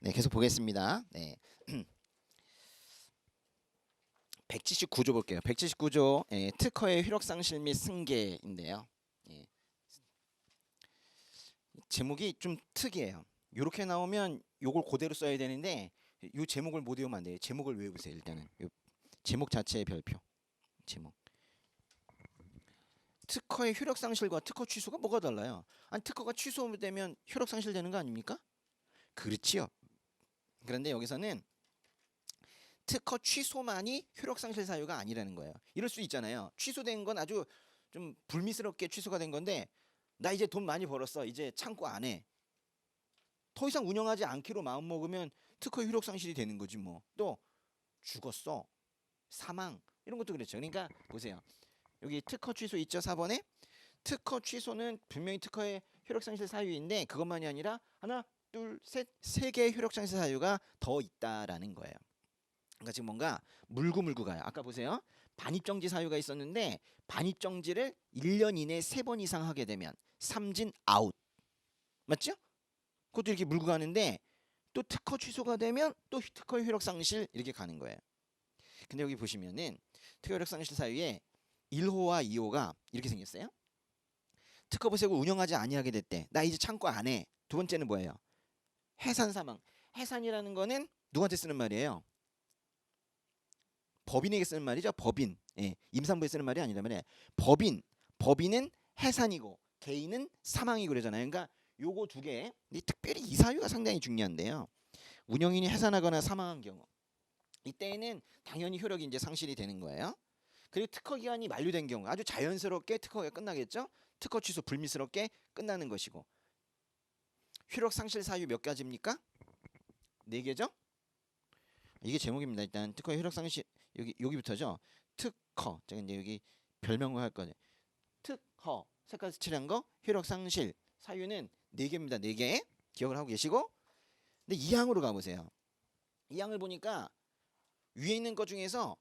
네, 계속 보겠습니다. 네. 179조 볼게요. 179조 특허의 효력상실 및 승계인데요. 예, 제목이 좀 특이해요. 이렇게 나오면 요걸 그대로 써야 되는데 이 제목을 못 외우면 안 돼요. 제목을 외우세요. 일단은 요 제목 자체의 별표. 제목. 특허의 효력상실과 특허 취소가 뭐가 달라요? 아니 특허가 취소되면 효력상실 되는 거 아닙니까? 그렇지요. 그런데 여기서는 특허 취소만이 효력상실 사유가 아니라는 거예요. 이럴 수 있잖아요. 취소된 건 아주 좀 불미스럽게 취소가 된 건데 나 이제 돈 많이 벌었어. 이제 창고 안 해. 더 이상 운영하지 않기로 마음먹으면 특허 효력상실이 되는 거지 뭐. 또 죽었어. 사망. 이런 것도 그렇죠. 그러니까 보세요. 여기 특허 취소 있죠. 4번에. 특허 취소는 분명히 특허의 효력상실 사유인데 그것만이 아니라 하나, 둘, 셋, 세 개의 효력상실 사유가 더 있다라는 거예요. 그러니까 지금 뭔가 물고 가요. 아까 보세요. 반입정지 사유가 있었는데 반입정지를 1년 이내에 3번 이상 하게 되면 삼진 아웃. 맞죠? 그것도 이렇게 물고 가는데 또 특허 취소가 되면 또 특허 효력 상실 이렇게 가는 거예요. 근데 여기 보시면은 특허 효력 상실 사유에 1호와 2호가 이렇게 생겼어요. 특허 보세고 운영하지 아니하게 됐대. 나 이제 창고 안 해. 두 번째는 뭐예요? 해산 사망. 해산이라는 거는 누구한테 쓰는 말이에요? 법인에게 쓰는 말이죠. 법인. 예, 임산부에 쓰는 말이 아니라 말이에요. 법인은 해산이고 개인은 사망이고 그러잖아요. 그러니까 요거 두 개, 특별히 이 사유가 상당히 중요한데요. 운영인이 해산하거나 사망한 경우 이때에는 당연히 효력이 이제 상실이 되는 거예요. 그리고 특허 기한이 만료된 경우 아주 자연스럽게 특허가 끝나겠죠. 특허 취소 불미스럽게 끝나는 것이고 효력 상실 사유 몇 가지입니까? 네 개죠. 이게 제목입니다. 일단 특허 효력 상실 여기부터죠. 특허 제가 이제 여기 별명을 할 거예요. 특허 색깔 칠한 거 효력 상실 사유는 네 개입니다. 네 개. 기억을 하고 계시고 근데 이 항으로 가보세요. 이 항을 보니까 위에 있는 것 중에서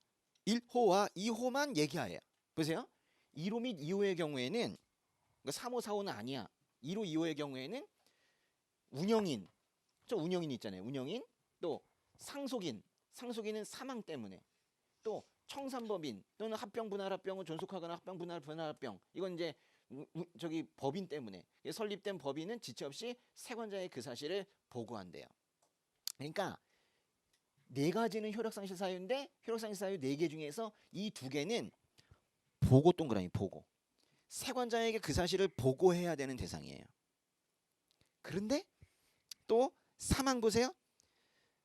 1호와 2호만 얘기하예요. 보세요. 1호 및 2호의 경우에는 3호, 4호는 아니야. 1호, 2호의 경우에는 운영인, 저 운영인 있잖아요. 운영인 또 상속인은 사망 때문에 또 청산법인 또는 합병 분할합병을 존속하거나 합병 분할합병 이건 이제 저기 법인 때문에 설립된 법인은 지체 없이 세관자의 그 사실을 보고한대요. 그러니까 네 가지는 효력상실 사유인데 효력상실 사유 네 개 중에서 이 두 개는 보고 동그라미 보고 세관자에게 그 사실을 보고해야 되는 대상이에요. 그런데 또 사망 보세요.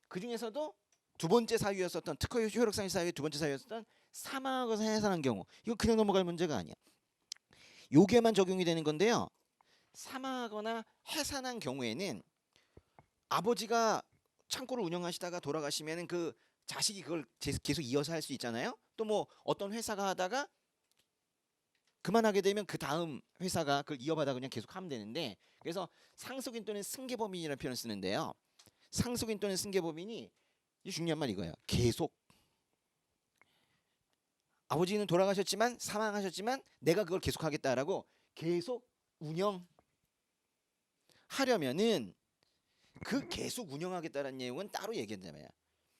그 중에서도 두 번째 사유였었던 특허 효력상실 사유의 두 번째 사유였었던 사망하거나 해산한 경우 이거 그냥 넘어갈 문제가 아니야. 요게만 적용이 되는 건데요. 사망하거나 해산한 경우에는 아버지가 창고를 운영하시다가 돌아가시면은 그 자식이 그걸 계속 이어서 할 수 있잖아요. 또 뭐 어떤 회사가 하다가 그만하게 되면 그 다음 회사가 그걸 이어받아 그냥 계속 하면 되는데 그래서 상속인 또는 승계법인이라는 표현을 쓰는데요. 상속인 또는 승계법인이 이 중요한 말 이거예요. 계속 아버지는 돌아가셨지만 사망하셨지만 내가 그걸 계속하겠다라고 계속 운영하려면은 그 계속 운영하겠다는 내용은 따로 얘기한다며요.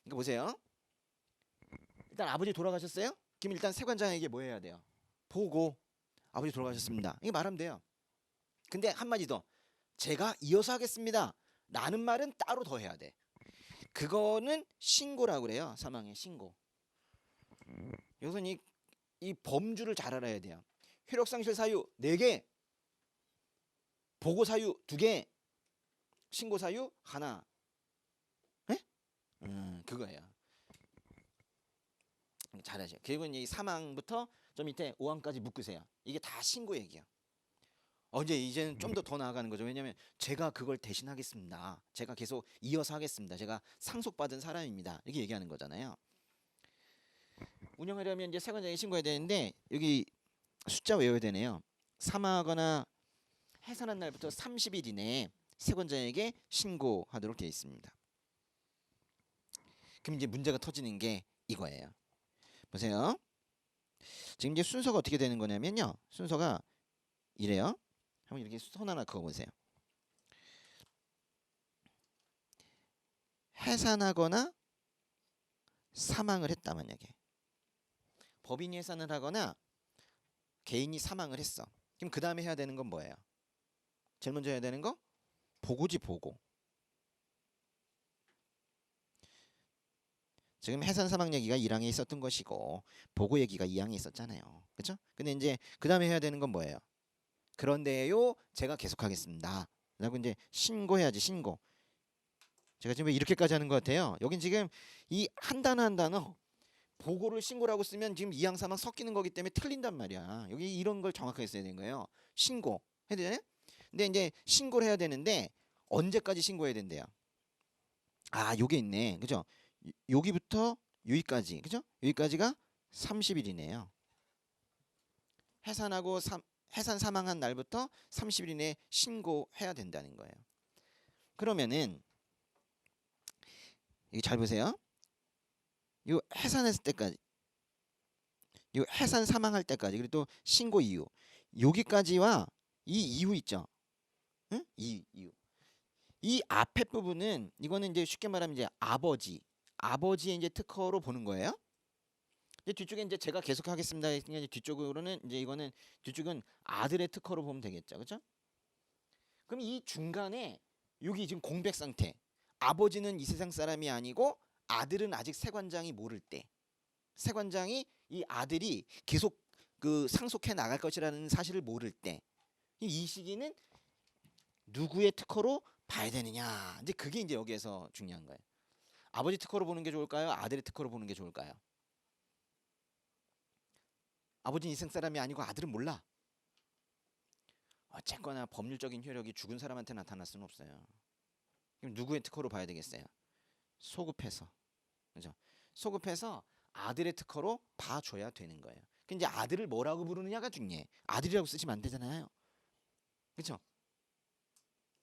그러니까 보세요. 일단 아버지 돌아가셨어요? 그럼 일단 세관장에게 뭐 해야 돼요? 보고 아버지 돌아가셨습니다. 이게 말하면 돼요. 근데 한마디 더 제가 이어서 하겠습니다. 라는 말은 따로 더 해야 돼. 그거는 신고라고 그래요. 사망의 신고. 여기서 이 범주를 잘 알아야 돼요. 효력상실 사유 4개, 보고 사유 2개, 신고 사유 하나. 에? 그거예요. 잘하죠. 그리고 이 사망부터 좀 밑에 5항까지 묶으세요. 이게 다 신고 얘기야. 이제는 좀 더 나아가는 거죠. 왜냐하면 제가 그걸 대신하겠습니다. 제가 계속 이어서 하겠습니다. 제가 상속받은 사람입니다. 이렇게 얘기하는 거잖아요. 운영하려면 이제 세관장에 신고해야 되는데 여기 숫자 외워야 되네요. 사망하거나 해산한 날부터 30일 이내에 세관장에게 신고하도록 되어 있습니다. 그럼 이제 문제가 터지는 게 이거예요. 보세요. 지금 이제 순서가 어떻게 되는 거냐면요. 순서가 이래요. 한번 이렇게 손 하나 그어보세요. 해산하거나 사망을 했다 만약에. 법인이 해산을 하거나 개인이 사망을 했어. 그럼 그 다음에 해야 되는 건 뭐예요? 제일 먼저 해야 되는 거? 보고지 보고. 지금 해산 사망 얘기가 1항에 있었던 것이고 보고 얘기가 2항에 있었잖아요. 그렇죠? 근데 이제 그 다음에 해야 되는 건 뭐예요? 그런데요 제가 계속하겠습니다 라고 이제 신고해야지. 신고. 제가 지금 왜 이렇게까지 하는 것 같아요? 여긴 지금 이 한 단어 한 단어 보고를 신고라고 쓰면 지금 2항 3항 섞이는 거기 때문에 틀린단 말이야. 여기 이런 걸 정확하게 써야 되는 거예요. 신고 해야 되잖아요. 근데 이제 신고를 해야 되는데 언제까지 신고해야 된대요? 아 요게 있네. 그죠? 여기부터 여기까지. 그죠? 여기까지가 30일이네요. 해산 사망한 날부터 30일 이내에 신고해야 된다는 거예요. 그러면은 여기 잘 보세요. 요 해산했을 때까지, 요 해산 사망할 때까지, 그리고 또 신고 이후 여기까지와 이 이후 있죠. 응? 이 이후. 이 앞에 부분은 이거는 이제 쉽게 말하면 이제 아버지의 이제 특허로 보는 거예요. 이제 뒤쪽에 이제 제가 계속 하겠습니다. 이제 뒤쪽으로는 이제 이거는 뒤쪽은 아들의 특허로 보면 되겠죠. 그렇죠? 그럼 이 중간에 여기 지금 공백 상태. 아버지는 이 세상 사람이 아니고 아들은 아직 세관장이 모를 때. 세관장이 이 아들이 계속 그 상속해 나갈 것이라는 사실을 모를 때. 이 시기는 누구의 특허로 봐야 되느냐. 이제 그게 이제 여기에서 중요한 거예요. 아버지 특허로 보는 게 좋을까요? 아들의 특허로 보는 게 좋을까요? 아버지는 이 세상 사람이 아니고 아들은 몰라. 어쨌거나 법률적인 효력이 죽은 사람한테 나타날 수는 없어요. 그럼 누구의 특허로 봐야 되겠어요? 소급해서. 그죠? 소급해서 아들의 특허로 봐줘야 되는 거예요. 근데 이제 아들을 뭐라고 부르느냐가 중요해. 아들이라고 쓰시면 안 되잖아요. 그렇죠?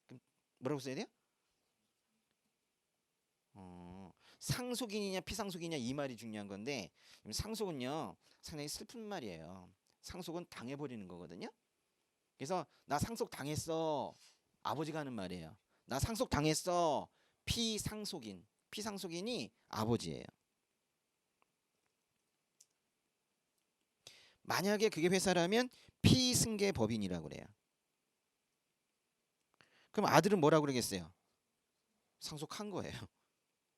그럼 뭐라고 써야 돼요? 상속인이냐 피상속이냐 이 말이 중요한 건데 상속은요 상당히 슬픈 말이에요. 상속은 당해버리는 거거든요. 그래서 나 상속 당했어 아버지가 하는 말이에요. 나 상속 당했어 피상속인이 아버지예요. 만약에 그게 회사라면 피승계법인이라고 그래요. 그럼 아들은 뭐라고 그러겠어요? 상속한 거예요.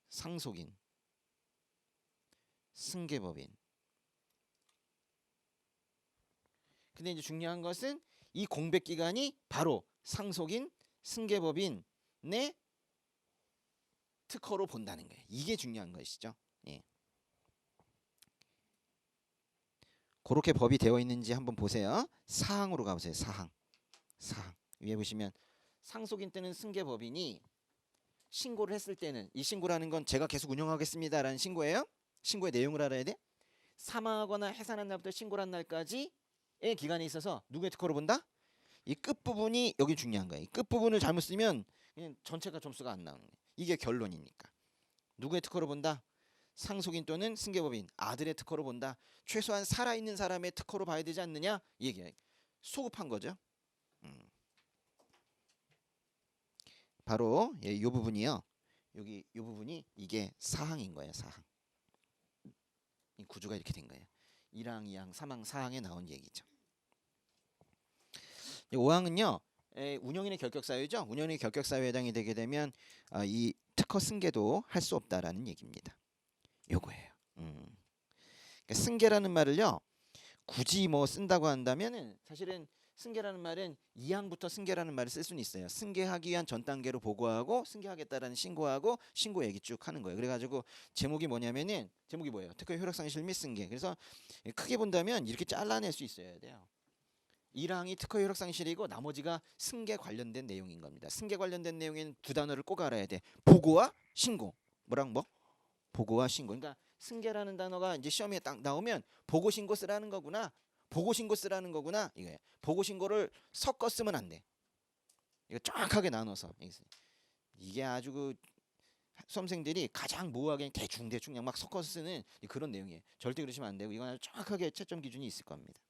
상속인, 승계법인. 근데 이제 중요한 것은 이 공백 기간이 바로 상속인, 승계법인의 특허로 본다는 거예요. 이게 중요한 것이죠. 예. 그렇게 법이 되어 있는지 한번 보세요. 사항으로 가보세요. 사항. 위에 보시면 상속인 때는 승계법인이 신고를 했을 때는 이 신고라는 건 제가 계속 운영하겠습니다라는 신고예요. 신고의 내용을 알아야 돼. 사망하거나 해산한 날부터 신고를 한 날까지의 기간에 있어서 누구의 특허로 본다? 이 끝부분이 여기 중요한 거예요. 이 끝부분을 잘못 쓰면 그냥 전체가 점수가 안 나오는 거예요. 이게 결론이니까. 누구의 특허로 본다? 상속인 또는 승계법인 아들의 특허로 본다. 최소한 살아있는 사람의 특허로 봐야 되지 않느냐? 이 얘기예요. 소급한 거죠. 바로 이 부분이요. 여기 이 부분이 이게 사항인 거예요. 사항. 이 구조가 이렇게 된 거예요. 1항, 2항, 3항, 4항에 나온 얘기죠. 5항은요. 운영인의 결격 사유죠. 운영인의 결격 사유에 해당이 되게 되면 이 특허 승계도 할 수 없다라는 얘기입니다. 요거예요. 그러니까 승계라는 말을요. 굳이 뭐 쓴다고 한다면은 사실은 승계라는 말은 2항부터 승계라는 말을 쓸 수는 있어요. 승계하기 위한 전 단계로 보고하고 승계하겠다라는 신고하고 신고 얘기 쭉 하는 거예요. 그래가지고 제목이 뭐냐면은 제목이 뭐예요? 특허 효력상실 및 승계. 그래서 크게 본다면 이렇게 잘라낼 수 있어야 돼요. 1항이 특허 효력상실이고 나머지가 승계 관련된 내용인 겁니다. 승계 관련된 내용에는 두 단어를 꼭 알아야 돼. 보고와 신고. 뭐랑 뭐? 보고와 신고. 그러니까 승계라는 단어가 이제 시험에 딱 나오면 보고 신고 쓰라는 거구나. 보고 신고 쓰라는 거구나. 이거예요. 보고 신고를 섞어 쓰면 안 돼. 이거 정확하게 나눠서. 이게 아주 그 수험생들이 가장 모호하게 대충 그냥 막 섞어서 쓰는 그런 내용이에요. 절대 그러시면 안 되고 이건 아주 정확하게 채점 기준이 있을 겁니다.